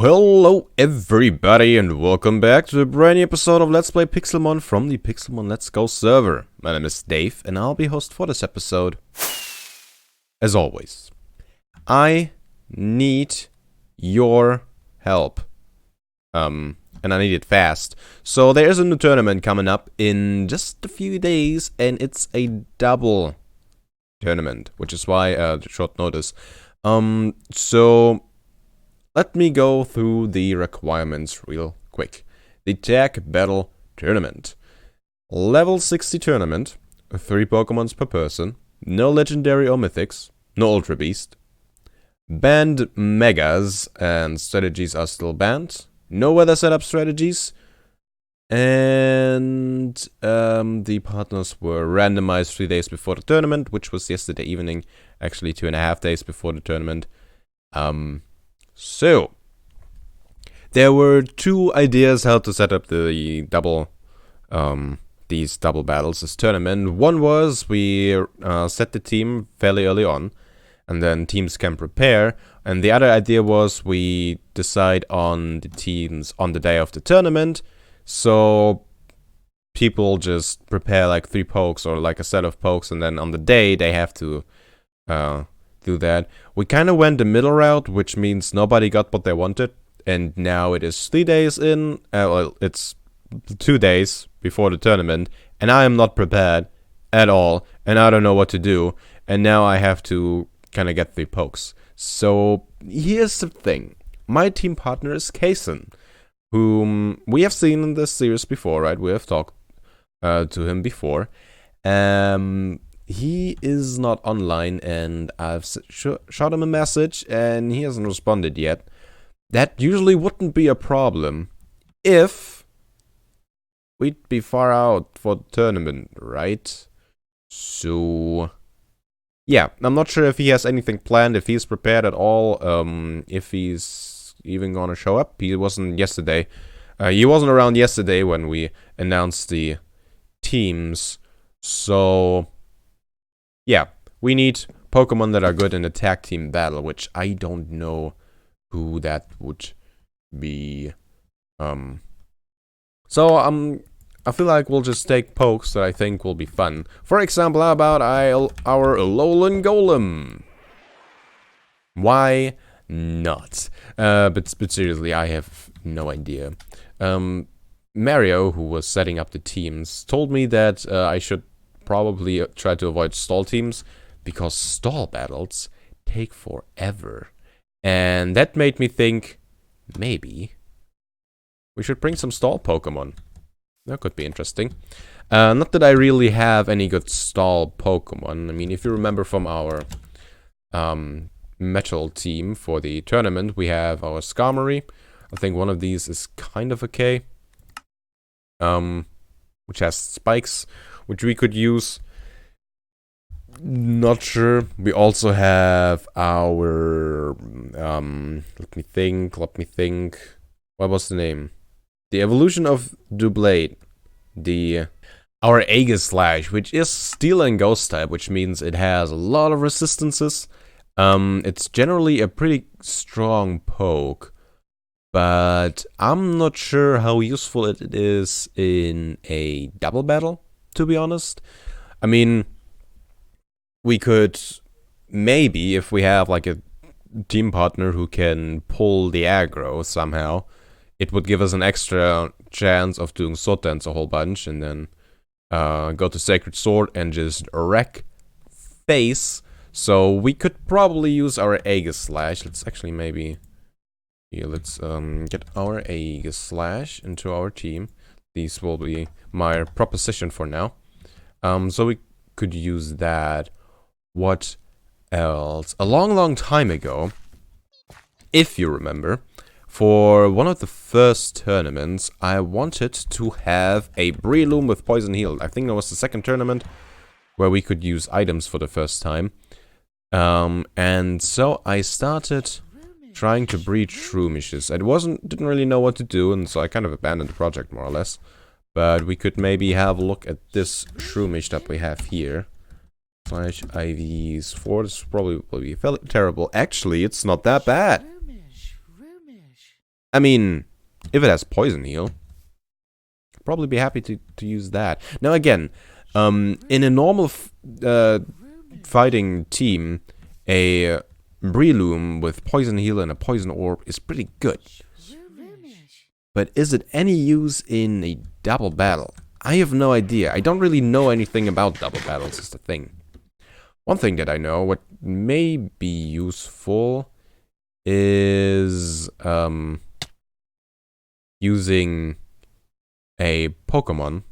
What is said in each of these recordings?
Hello everybody and welcome back to a brand new episode of Let's Play Pixelmon from the Pixelmon Let's Go server. My name is Dave and I'll be host for this episode. As always, I need your help. And I need it fast. So there's a new tournament coming up in just a few days and it's a double tournament, which is why short notice. So let me go through the requirements real quick. The Tag Battle Tournament. Level 60 tournament, 3 Pokémons per person, no Legendary or Mythics, no Ultra Beast. Banned Megas and strategies are still banned. No weather setup strategies. And the partners were randomized 3 days before the tournament, which was yesterday evening, actually 2.5 days before the tournament. So, there were 2 ideas how to set up the double, these double battles, this tournament. One was we set the team fairly early on, and then teams can prepare. And the other idea was we decide on the teams on the day of the tournament, so people just prepare like 3 pokes or like a set of pokes, and then on the day they have to do that. We kind of went the middle route, which means nobody got what they wanted, and now it is 3 days in, well, it's 2 days before the tournament, and I am not prepared at all, and I don't know what to do, and now I have to kind of get 3 pokes. So here's the thing, my team partner is Kason, whom we have seen in this series before, right? We have talked to him before. He is not online, and I've shot him a message, and he hasn't responded yet. That usually wouldn't be a problem if we'd be far out for the tournament, right? So, yeah, I'm not sure if he has anything planned, if he's prepared at all, if he's even gonna show up. He wasn't yesterday. He wasn't around yesterday when we announced the teams, so yeah, we need Pokemon that are good in a tag team battle, which I don't know who that would be. So I feel like we'll just take pokes that I think will be fun. For example, how about our Alolan Golem? Why not? But seriously, I have no idea. Mario, who was setting up the teams, told me that I should probably try to avoid stall teams, because stall battles take forever. And that made me think, maybe we should bring some stall Pokemon. That could be interesting. Not that I really have any good stall Pokemon. I mean, if you remember from our metal team for the tournament, we have our Skarmory. I think one of these is kind of okay. Which has spikes, which we could use. Not sure. We also have our let me think. What was the name? The evolution of Doublade. Our Aegislash, which is Steel and Ghost type, which means it has a lot of resistances. It's generally a pretty strong poke, but I'm not sure how useful it is in a double battle, to be honest. I mean, we could maybe, if we have like a team partner who can pull the aggro somehow, it would give us an extra chance of doing Sword Dance a whole bunch, and then go to Sacred Sword and just wreck face. So we could probably use our Aegislash. Let's actually maybe... Here, let's get our Aegislash into our team. These will be my proposition for now. So we could use that. What else? A long time ago, if you remember, for one of the first tournaments, I wanted to have a Breloom with Poison Heal. I think that was the second tournament where we could use items for the first time. And so I started trying to breed Shroomishes. I didn't really know what to do, and so I kind of abandoned the project more or less. But we could maybe have a look at this Shroomish that we have here. Slash IVs 4. This probably will be terrible. Actually, it's not that bad. I mean, if it has Poison Heal, I'd probably be happy to use that. Now again, in a normal fighting team, a Breloom with Poison Heal and a Poison Orb is pretty good. But is it any use in a double battle? I have no idea. I don't really know anything about double battles is the thing. One thing that I know, what may be useful, is using a Pokemon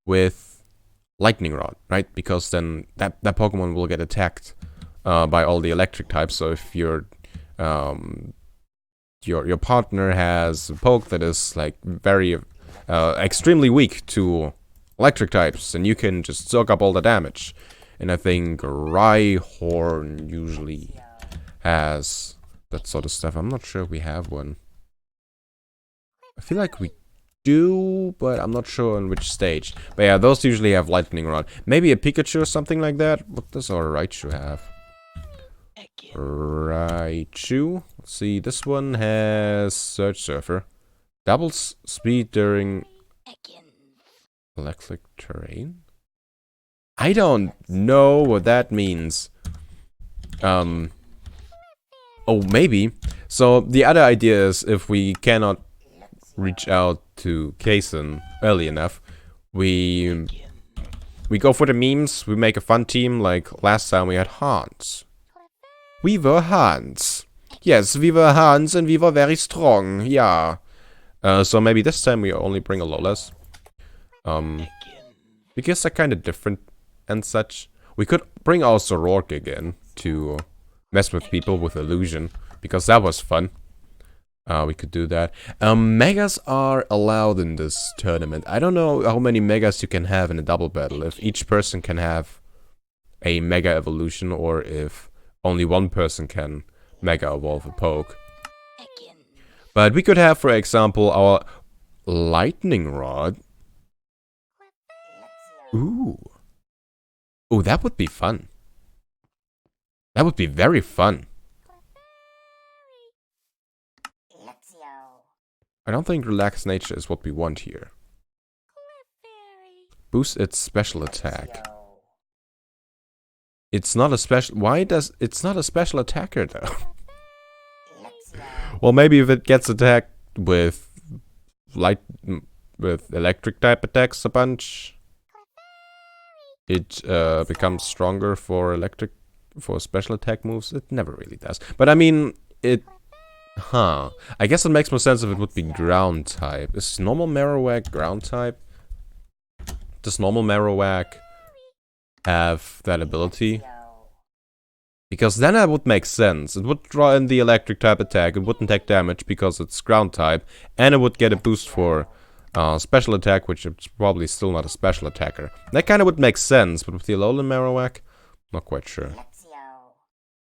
with Lightning Rod, right? Because then that Pokemon will get attacked by all the electric types. So if your partner has a poke that is like very extremely weak to electric types, and you can just soak up all the damage. And I think Rhyhorn usually has that sort of stuff. I'm not sure if we have one. I feel like we do, but I'm not sure on which stage. But yeah, those usually have Lightning Rod. Maybe a Pikachu or something like that. What does our Raichu have? Raichu. Let's see, this one has Surge Surfer. Doubles speed during electric terrain? I don't know what that means. Oh, maybe. So the other idea is if we cannot reach out to Kaysen early enough, we go for the memes, we make a fun team, like last time we had Hans. We were Hans. Yes, we were Hans and we were very strong, yeah. So maybe this time we only bring Alolas. Because they're kind of different and such. We could bring also Rourke again to mess with people with illusion, because that was fun. We could do that. Megas are allowed in this tournament. I don't know how many Megas you can have in a double battle. If each person can have a Mega Evolution, or if only one person can Mega Evolve a poke. But we could have, for example, our Lightning Rod. Ooh. Ooh, that would be fun. That would be very fun. I don't think Relaxed Nature is what we want here. Boost its special attack. It's not a special... Why does... It's not a special attacker, though. Well, maybe if it gets attacked with... with electric type attacks a bunch... It becomes stronger for special attack moves. It never really does. But I mean, it... Huh. I guess it makes more sense if it would be ground type. Is normal Marowak ground type? Does normal Marowak have that ability? Because then that would make sense. It would draw in the electric type attack. It wouldn't take damage because it's ground type. And it would get a boost for... special attack, which is probably still not a special attacker. That kind of would make sense, but with the Alolan Marowak, not quite sure.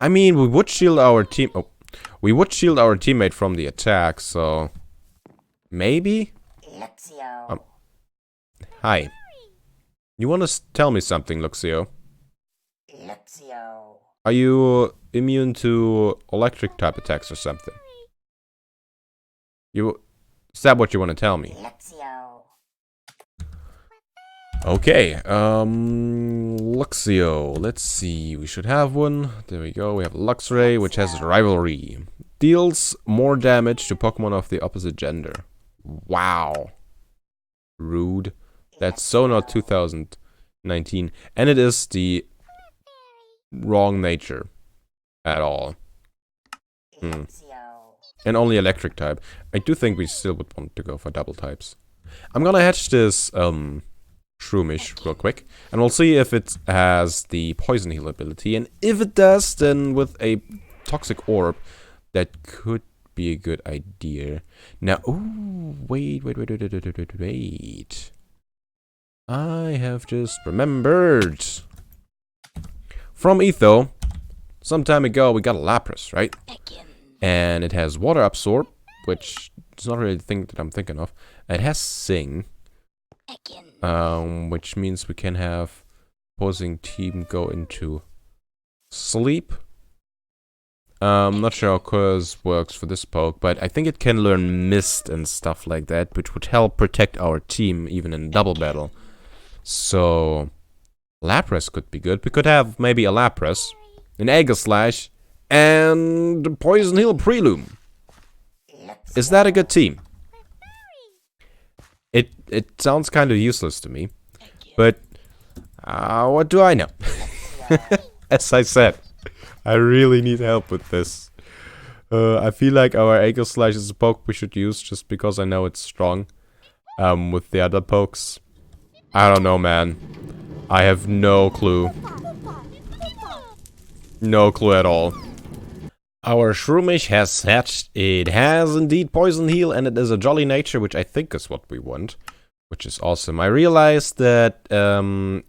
I mean, we would shield our team. Oh, we would shield our teammate from the attack, so maybe. Hi. You want to tell me something, Luxio? Are you immune to electric type attacks or something? Is that what you want to tell me? Okay, Luxio. Let's see, we should have one. There we go, we have Luxray, which has Rivalry. Deals more damage to Pokemon of the opposite gender. Wow. Rude. That's so not 2019. And it is the wrong nature at all. And only electric type. I do think we still would want to go for double types. I'm gonna hatch this Shroomish real quick, and we'll see if it has the Poison Heal ability. And if it does, then with a Toxic Orb, that could be a good idea. Now, ooh, wait. I have just remembered. From Etho, some time ago we got a Lapras, right? And it has Water Absorb, which is not really the thing that I'm thinking of. It has Sing, which means we can have opposing team go into sleep. Not sure how Curse works for this poke, but I think it can learn Mist and stuff like that, which would help protect our team even in double battle. So Lapras could be good. We could have maybe a Lapras, an Aegislash, and Poison Heal Prelume. Is that a good team? It sounds kind of useless to me, but what do I know? As I said, I really need help with this. I feel like our Aegislash is a poke we should use just because I know it's strong. With the other pokes, I don't know, man. I have no clue. No clue at all. Our Shroomish has hatched. It has indeed Poison Heal, and it is a Jolly Nature, which I think is what we want. Which is awesome. I realized that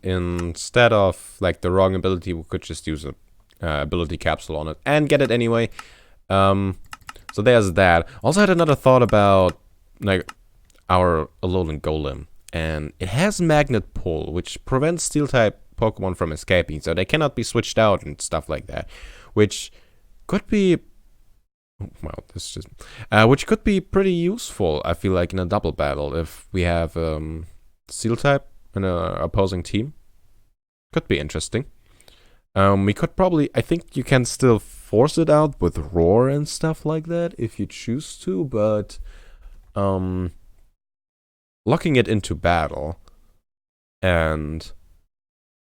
instead of like the wrong ability, we could just use a ability capsule on it and get it anyway. So there's that. Also had another thought about like our Alolan Golem. And it has Magnet Pull, which prevents Steel-type Pokemon from escaping, so they cannot be switched out and stuff like that. Which could be, well, this just, which could be pretty useful, I feel like, in a double battle if we have Steel-type in an opposing team. Could be interesting. We could probably, I think you can still force it out with Roar and stuff like that if you choose to, but locking it into battle and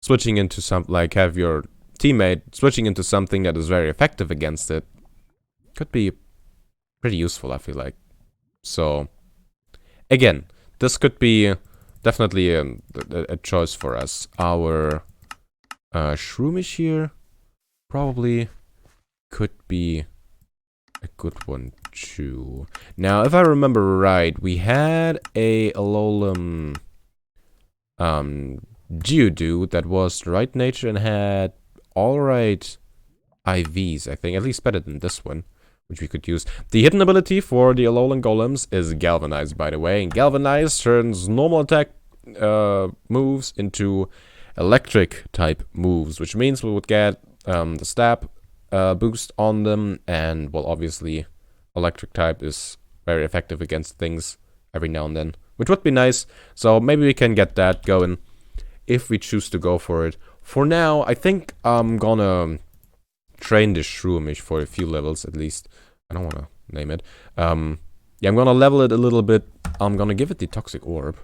switching into something like have your teammate switching into something that is very effective against it could be pretty useful, I feel like. So again, this could be definitely a choice for us. Our Shroomish here probably could be a good one too. Now, if I remember right, we had a Alolan Geodude that was the right nature and had alright IVs, I think, at least better than this one, which we could use. The hidden ability for the Alolan Golems is Galvanize, by the way, and Galvanize turns normal attack moves into electric type moves, which means we would get the stab boost on them, and well, obviously electric type is very effective against things every now and then, which would be nice. So maybe we can get that going if we choose to go for it. For now, I think I'm gonna train this Shroomish for a few levels at least. I don't want to name it. Yeah, I'm gonna level it a little bit. I'm gonna give it the Toxic Orb.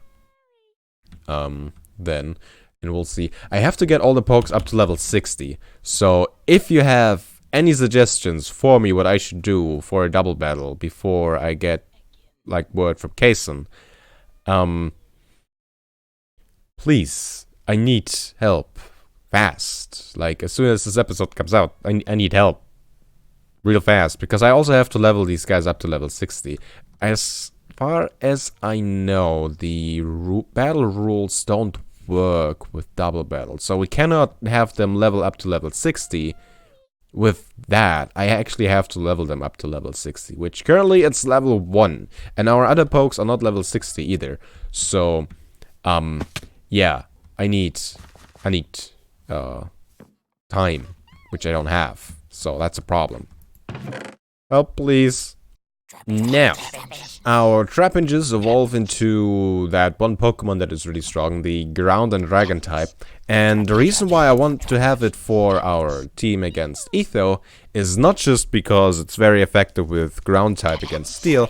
Then, and we'll see. I have to get all the pokes up to level 60. So if you have any suggestions for me what I should do for a double battle before I get like word from Kason, please, I need help fast. Like as soon as this episode comes out, I need help real fast, because I also have to level these guys up to level 60. As far as I know, the battle rules don't work with double battle, so we cannot have them level up to level 60. With that, I actually have to level them up to level 60, which currently it's level 1, and our other pokes are not level 60 either. So, yeah, I need time, which I don't have, so that's a problem. Oh, please. Now, our Trapinches evolve into that one Pokemon that is really strong, the Ground and Dragon type. And the reason why I want to have it for our team against Etho is not just because it's very effective with Ground type against Steel,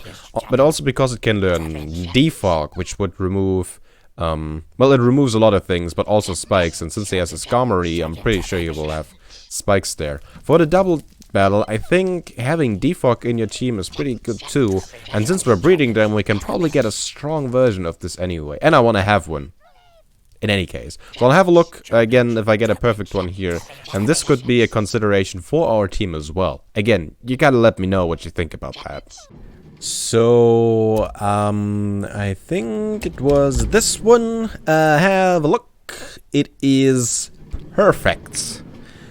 but also because it can learn Defog, which would remove, well, it removes a lot of things, but also spikes. And since he has a Skarmory, I'm pretty sure he will have spikes there. For the double battle, I think having Defog in your team is pretty good too, and since we're breeding them, we can probably get a strong version of this anyway, and I want to have one in any case. So I'll have a look again if I get a perfect one here, and this could be a consideration for our team as well. Again, you gotta let me know what you think about that. So, I think it was this one. Have a look. It is perfect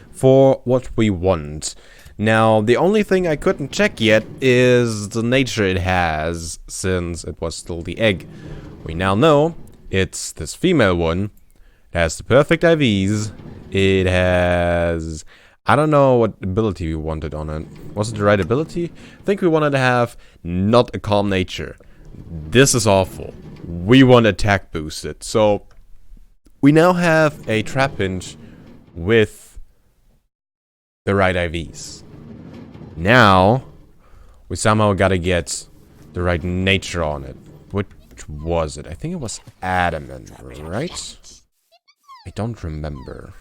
for what we want. Now, the only thing I couldn't check yet is the nature it has, since it was still the egg. We now know it's this female one. It has the perfect IVs. It has I don't know what ability we wanted on it. Was it the right ability? I think we wanted to have not a calm nature. This is awful. We want attack boosted. So we now have a Trapinch with the right IVs. Now we somehow gotta get the right nature on it. Which was it? I think it was adamant, right? I don't remember.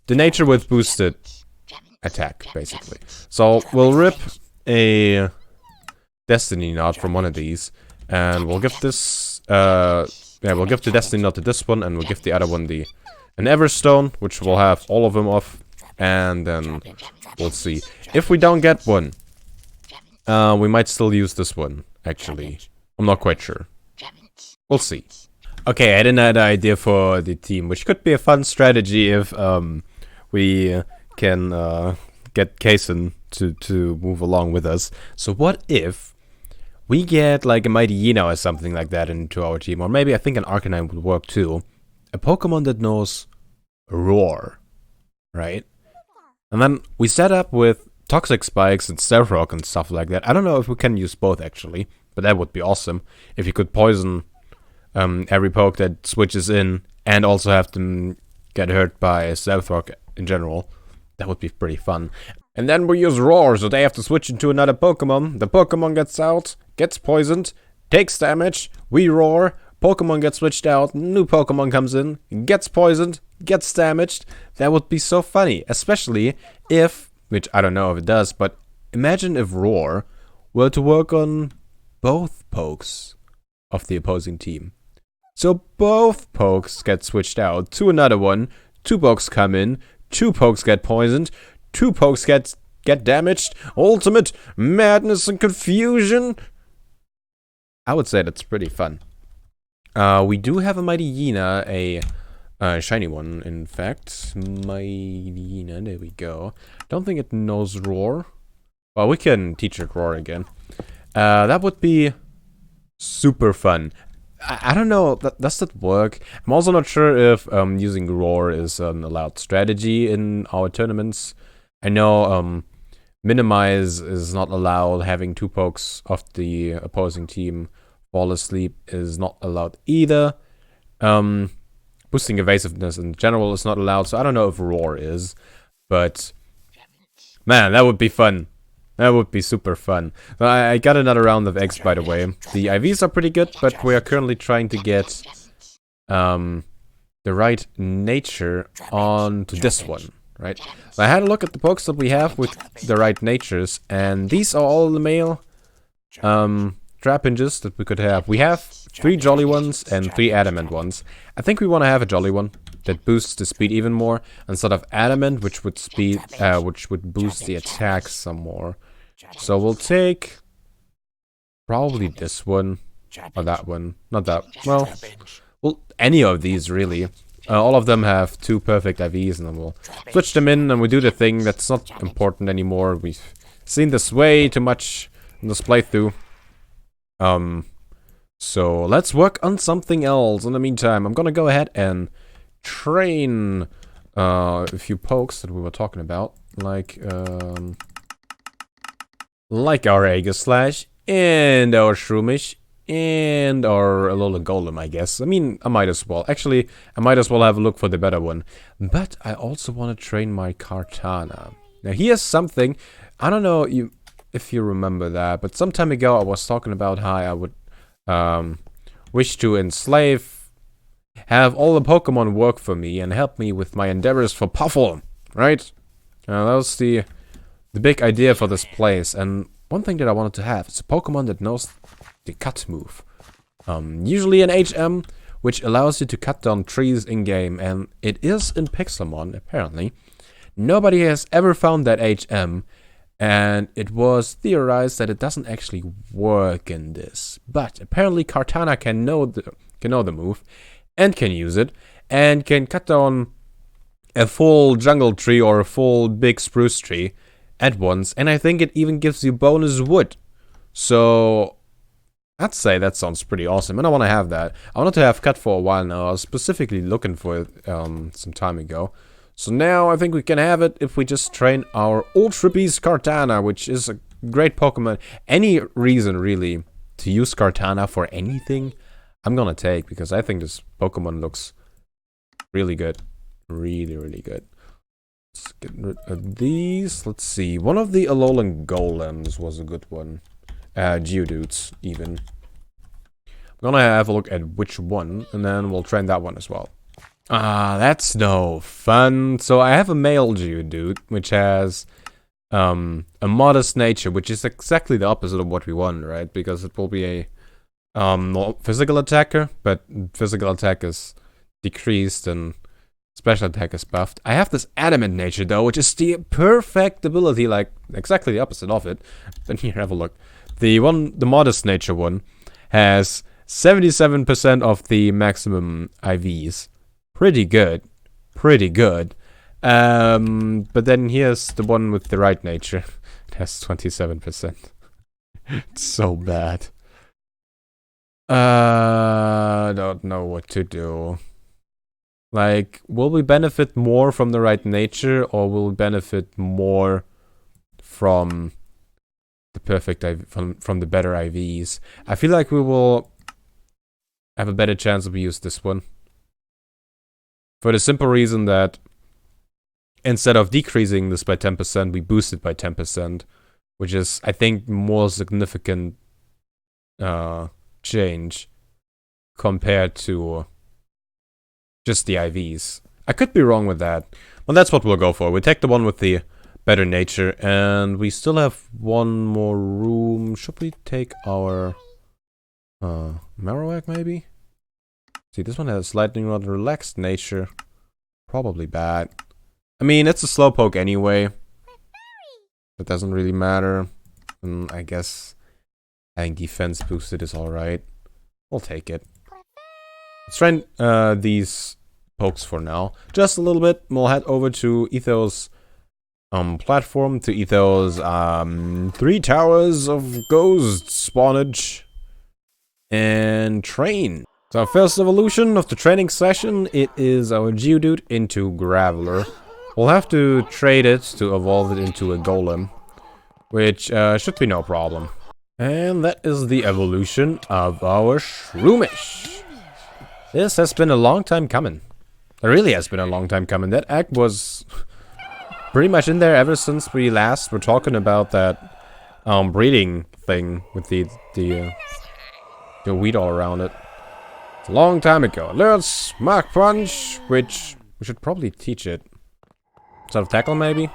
The nature with boosted attack, basically. So we'll rip a Destiny Knot from one of these, and we'll give this, we'll give the Destiny Knot to this one, and we'll give the other one an Everstone, which will have all of them off, and then we'll see. If we don't get one, we might still use this one, actually. I'm not quite sure. We'll see. Okay, I had another idea for the team, which could be a fun strategy if we can get Kaysen to move along with us. So what if we get like a Mighty Hyena or something like that into our team? Or maybe I think an Arcanine would work too. A Pokemon that knows Roar, right? And then we set up with Toxic Spikes and Stealth Rock and stuff like that. I don't know if we can use both actually, but that would be awesome. If you could poison every poke that switches in and also have them get hurt by Stealth Rock in general, that would be pretty fun. And then we use Roar, so they have to switch into another Pokemon. The Pokemon gets out, gets poisoned, takes damage, we roar, Pokemon gets switched out, new Pokemon comes in, gets poisoned, gets damaged. That would be so funny, especially if, which I don't know if it does, but imagine if Roar were to work on both pokes of the opposing team. So both pokes get switched out to another one, 2 pokes come in, 2 pokes get poisoned, 2 pokes get damaged, ultimate madness and confusion. I would say that's pretty fun. We do have a Mighty Hyena, a shiny one, in fact. Mighty Hyena, there we go. Don't think it knows Roar. Well, we can teach it Roar again. That would be super fun. I don't know, does that work? I'm also not sure if using Roar is an allowed strategy in our tournaments. I know Minimize is not allowed, having 2 pokes of the opposing team fall asleep is not allowed either. Boosting evasiveness in general is not allowed, so I don't know if Roar is. But, man, that would be fun. That would be super fun. I got another round of eggs, by the way. The IVs are pretty good, but we are currently trying to get the right nature onto this one, right? So I had a look at the pokes that we have with the right natures, and these are all the male Trapinches that we could have. We have 3 Jolly ones and 3 Adamant ones. I think we want to have a Jolly one that boosts the speed even more, instead of Adamant, which would boost the attack some more. So we'll take probably this one or that one. Not that. Well, any of these really. All of them have 2 perfect IVs, and then we'll switch them in, and we do the thing that's not important anymore. We've seen this way too much in this playthrough. So let's work on something else. In the meantime, I'm gonna go ahead and train a few pokes that we were talking about, like our Aegislash and our Shroomish and our Alola Golem, I guess. I mean, I might as well. Actually, I might as well have a look for the better one. But I also want to train my Kartana. Now, here's something. I don't know if you remember that, but some time ago I was talking about how I would wish to have all the Pokemon work for me and help me with my endeavors for Puffle, right? That was the big idea for this place, and one thing that I wanted to have is a Pokemon that knows the cut move. Usually an HM, which allows you to cut down trees in-game, and it is in Pixelmon, apparently. Nobody has ever found that HM, and it was theorized that it doesn't actually work in this. But apparently Kartana can know the move, and can use it, and can cut down a full jungle tree or a full big spruce tree at once, and I think it even gives you bonus wood. So I'd say that sounds pretty awesome, and I want to have that. I wanted to have cut for a while now. I was specifically looking for it some time ago. So now I think we can have it if we just train our Ultra Beast Kartana, which is a great Pokemon. Any reason, really, to use Kartana for anything, I'm gonna take, because I think this Pokemon looks really good. Really, really good. Let's get rid of these. Let's see. One of the Alolan Golems was a good one. Geodudes, even. I'm gonna have a look at which one, and then we'll train that one as well. Ah, that's no fun. So I have a male Geodude, which has a modest nature, which is exactly the opposite of what we want, right? Because it will be a physical attacker, but physical attack is decreased and special attack is buffed. I have this adamant nature though, which is the perfect ability, like exactly the opposite of it. Then here, have a look. The modest nature one has 77% of the maximum IVs. Pretty good. Pretty good. But then here's the one with the right nature. It has 27%. It's so bad. I don't know what to do. Like, will we benefit more from the right nature, or will we benefit more from the perfect from the better IVs? I feel like we will have a better chance if we use this one. For the simple reason that instead of decreasing this by 10%, we boost it by 10%, which is, I think, more significant change compared to just the IVs. I could be wrong with that. Well, that's what we'll go for. We take the one with the better nature, and we still have one more room. Should we take our Marowak, maybe? See, this one has slightly more relaxed nature. Probably bad. I mean, it's a Slowpoke anyway. That doesn't really matter. And I guess having defense boosted is alright. We'll take it. Let's try these pokes for now. Just a little bit. We'll head over to Etho's platform, to Etho's 3 Towers of Ghost Spawnage, and train. So our first evolution of the training session, it is our Geodude into Graveler. We'll have to trade it to evolve it into a Golem, which should be no problem. And that is the evolution of our Shroomish. This has been a long time coming. It really has been a long time coming. That egg was pretty much in there ever since we last were talking about that breeding thing with the weed all around it. It's a long time ago. Let's Mach Punch, which we should probably teach it. Instead of Tackle, maybe?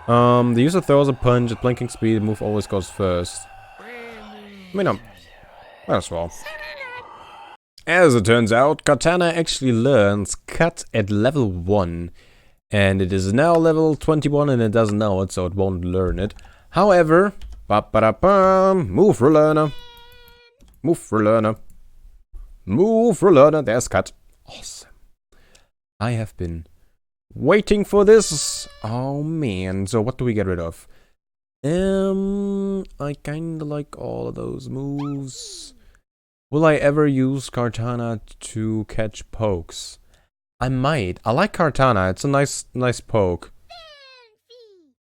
The user throws a punch at blinking speed, the move always goes first. I mean, might as well. As it turns out, Kartana actually learns Cut at level 1. And it is now level 21 and it doesn't know it, so it won't learn it. However, move for learner. Move for learner. Move for learner. There's Cut. Awesome. I have been waiting for this. Oh man. So what do we get rid of? I kinda like all of those moves. Will I ever use Kartana to catch pokes? I might. I like Kartana. It's a nice poke.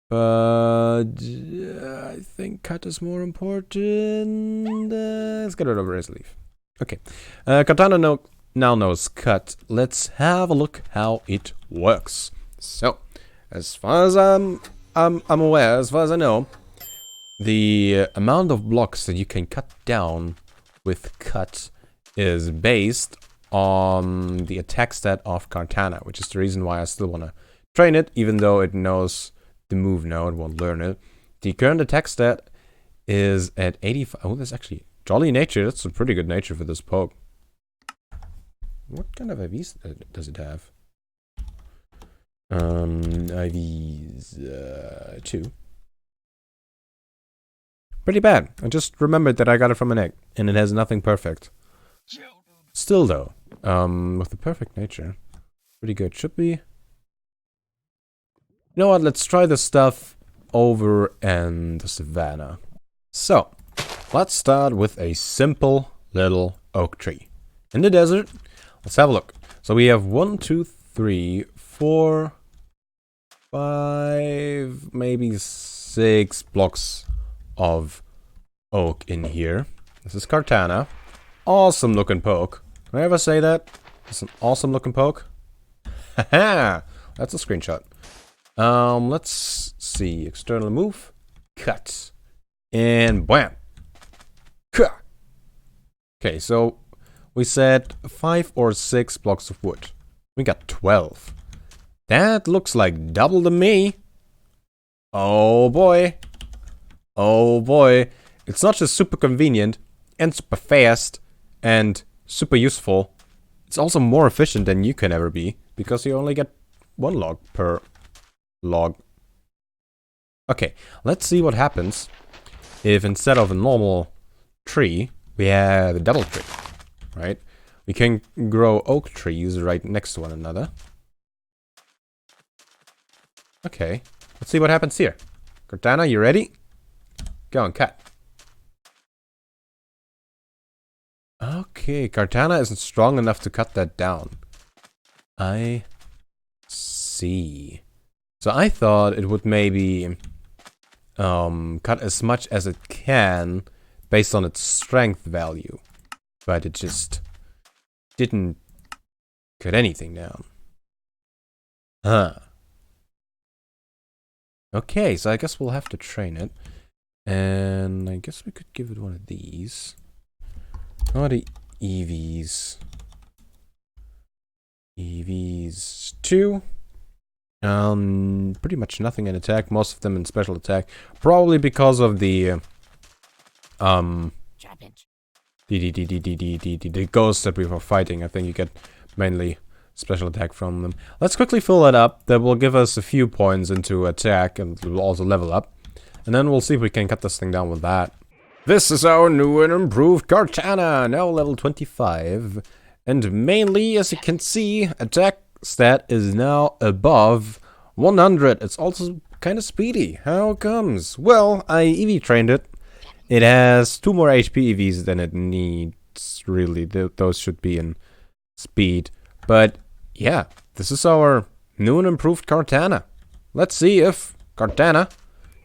But I think Cut is more important. Let's get rid of Razor Leaf. Okay. Kartana now knows Cut. Let's have a look how it works. So, as far as I'm aware, as far as I know, the amount of blocks that you can cut down with Cut is based on the attack stat of Kartana, which is the reason why I still want to train it, even though it knows the move now, it won't learn it. The current attack stat is at 85. Oh, that's actually Jolly Nature. That's a pretty good nature for this poke. What kind of IVs does it have? IVs 2. Pretty bad. I just remembered that I got it from an egg, and it has nothing perfect. Still though, with the perfect nature, pretty good. Should be. You know what? Let's try the stuff over in the savannah. So, let's start with a simple little oak tree in the desert. Let's have a look. So we have 1, 2, 3, 4, 5, maybe 6 blocks of oak in here. This is Kartana. Awesome looking poke. Can I ever say that? It's an awesome looking poke. Haha! That's a screenshot. Let's see. External move. Cut. And wham! Okay, so we said 5 or 6 blocks of wood. We got 12. That looks like double to me. Oh boy. Oh boy. It's not just super convenient and super fast and super useful. It's also more efficient than you can ever be because you only get 1 log per log. Okay, let's see what happens if instead of a normal tree, we have a double tree, right? We can grow oak trees right next to one another. Okay, let's see what happens here. Kartana, you ready? Go and cut. Okay, Kartana isn't strong enough to cut that down. I see. So I thought it would maybe cut as much as it can based on its strength value. But it just didn't cut anything down. Huh. Okay, so I guess we'll have to train it. And I guess we could give it one of these. What are the EVs? EVs 2. Pretty much nothing in attack, most of them in special attack. Probably because of the the ghosts that we were fighting. I think you get mainly special attack from them. Let's quickly fill that up. That will give us a few points into attack and we'll also level up. And then we'll see if we can cut this thing down with that. This is our new and improved Kartana, now level 25. And mainly, as you can see, attack stat is now above 100. It's also kind of speedy. How comes? Well, I EV trained it. It has 2 more HP EVs than it needs, really. Those should be in speed. But, yeah, this is our new and improved Kartana. Let's see if Kartana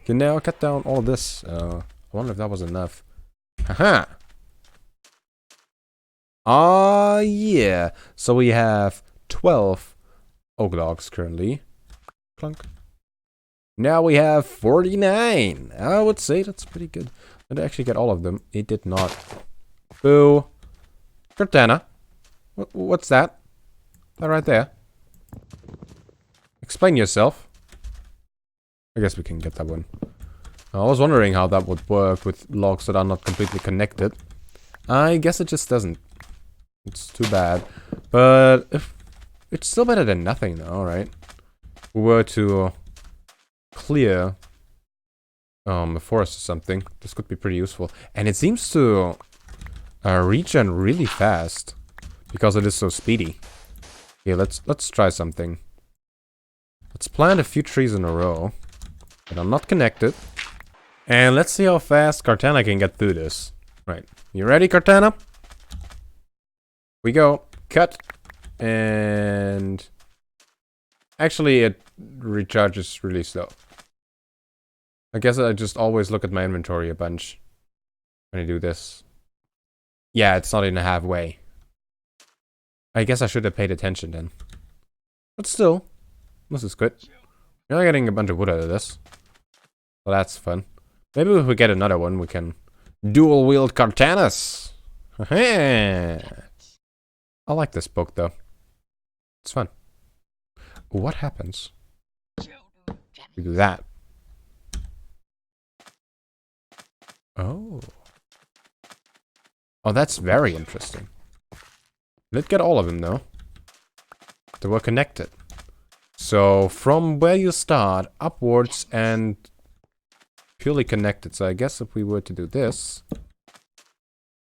can now cut down all this. I wonder if that was enough. Haha! Ah, yeah. So we have 12 oak logs currently. Clunk. Now we have 49. I would say that's pretty good. Did I actually get all of them? It did not. Boo. Kartana. What's that? That right there. Explain yourself. I guess we can get that one. I was wondering how that would work with logs that are not completely connected. I guess it just doesn't. It's too bad. But if it's still better than nothing though, right? If we were to clear a forest or something, this could be pretty useful. And it seems to regen really fast because it is so speedy. Okay, let's try something. Let's plant a few trees in a row that are not connected. And let's see how fast Kartana can get through this. Right. You ready, Kartana? We go. Cut. And actually it recharges really slow. I guess I just always look at my inventory a bunch when I do this. Yeah, it's not even halfway. I guess I should have paid attention then. But still, this is good. You're getting a bunch of wood out of this. Well, that's fun. Maybe if we get another one, we can dual wield Kartanas. I like this book though. It's fun. What happens? We do that. Oh. Oh, that's very interesting. Let's get all of them though. They were connected. So from where you start, upwards and purely connected. So I guess if we were to do this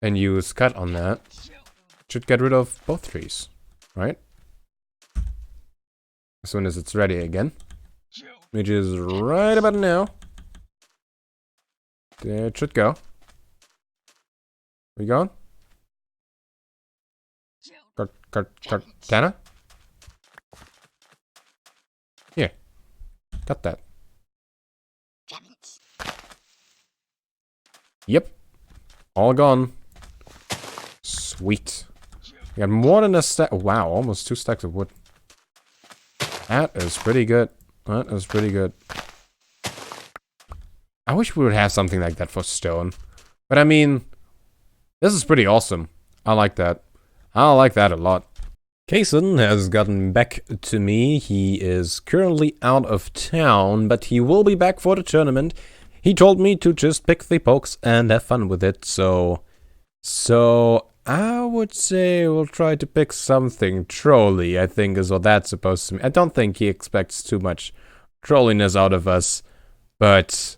and use cut on that, it should get rid of both trees, right? As soon as it's ready again, which is right about now. There it should go. We going? Kartana? got that. Yep. All gone. Sweet. We got more than a stack. Wow, almost 2 stacks of wood. That is pretty good. That is pretty good. I wish we would have something like that for stone. But I mean, this is pretty awesome. I like that. I like that a lot. Kaysen has gotten back to me. He is currently out of town, but he will be back for the tournament. He told me to just pick the pokes and have fun with it, so I would say we'll try to pick something trolly, I think is what that's supposed to mean. I don't think he expects too much trolliness out of us, but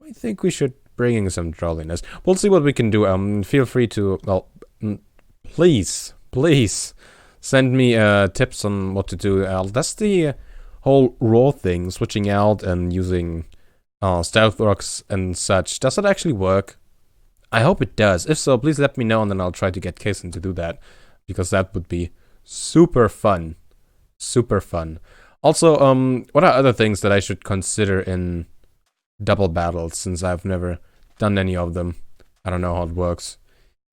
I think we should bring in some trolliness. We'll see what we can do. Feel free to, well, please send me tips on what to do. That's the whole raw thing, switching out and using stealth rocks and such. Does it actually work? I hope it does. If so, please let me know and then I'll try to get Kaysen to do that. Because that would be super fun. Super fun. Also, what are other things that I should consider in double battles, since I've never done any of them? I don't know how it works.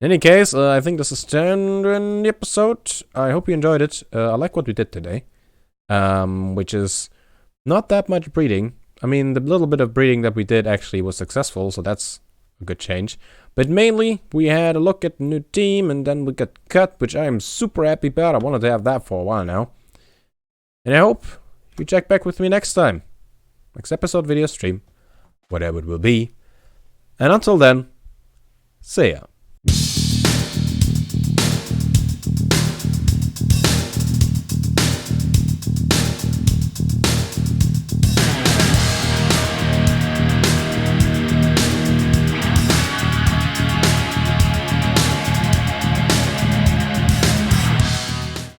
In any case, I think this is the end in the episode. I hope you enjoyed it. I like what we did today. Which is not that much breeding. I mean, the little bit of breeding that we did actually was successful, so that's a good change. But mainly, we had a look at the new team, and then we got cut, which I am super happy about. I wanted to have that for a while now. And I hope you check back with me next time. Next episode, video, stream, whatever it will be. And until then, see ya.